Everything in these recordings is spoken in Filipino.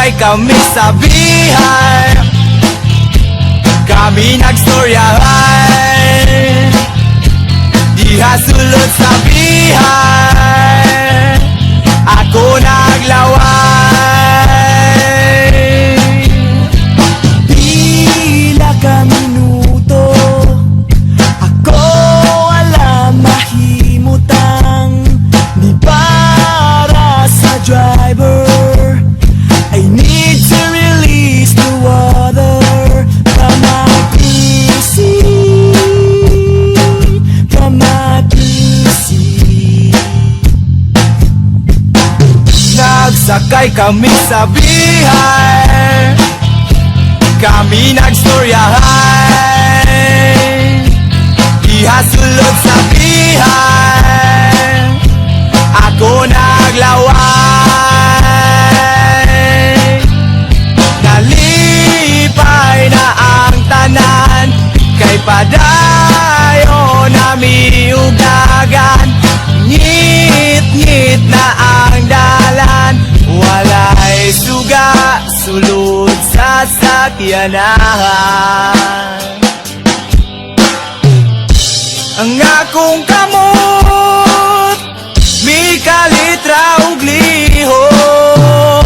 Nagsakay kami sa bihay, kami nagstoryahan, diha sulod sa bihay, ako naglaway. Pila ka minuto, ako wala mahimutang, di para sa driver. I need to release the water from my PC, from my PC. Nagsakay kami sa bihay, kami nagstoryahan, diha sulod sa bihay, ako naglaway. Nalipay na ang tanan, kay padayon nami ugagan. Ngit-ngit na ang dalan, walay suga sulod sa sakyanahan. Ang akong kamot, mi kalitra ug lihok,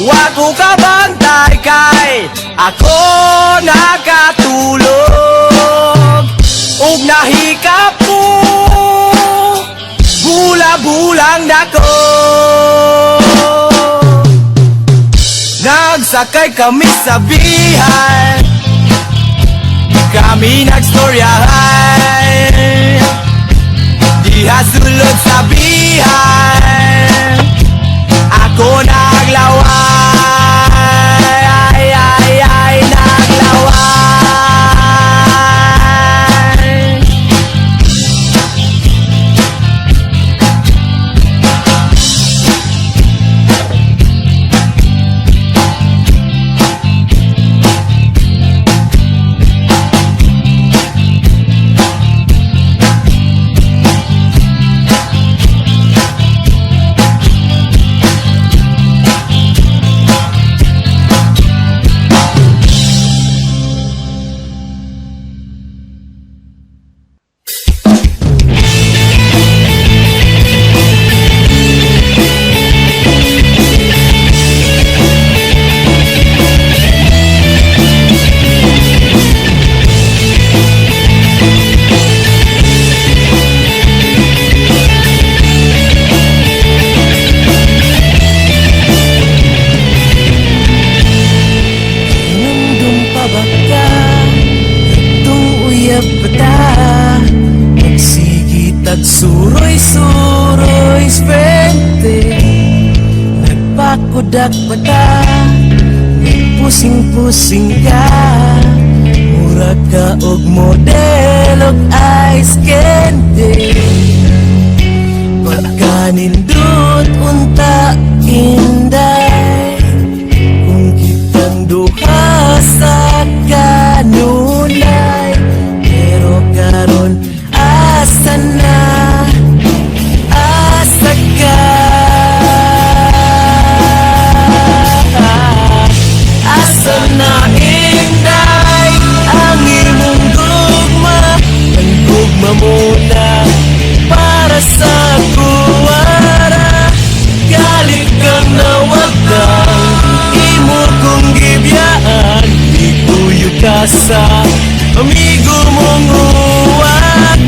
wako kabantay kay ako nakatulog. Ug nahikap ko, bula-bulang dako. Nagsakay kami sa bihay, kami nagstoryahan, diha sulod sa bihay, ako naglaway. Suroy-suroy spente, nagpakudak mata, pusing-pusing ka, murag ka og model og ice candy. Pagkanindot unta inday, kung kitang duha sa kanunay, pero karon asa na, asa ka, asa na inday ang imong gugma. Ang gugma mo na para sa kuwara, galit kang nawagdang imo kong gibyaan. Ikuyo ka sa amigo mong huwagan,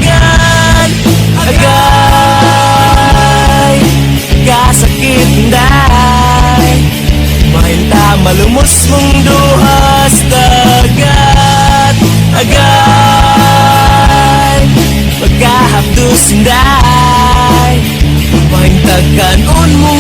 agay kasakit inday, mahinta malumos mong duhas dagat, agay pagkahapdos inday, mahintag kanon mo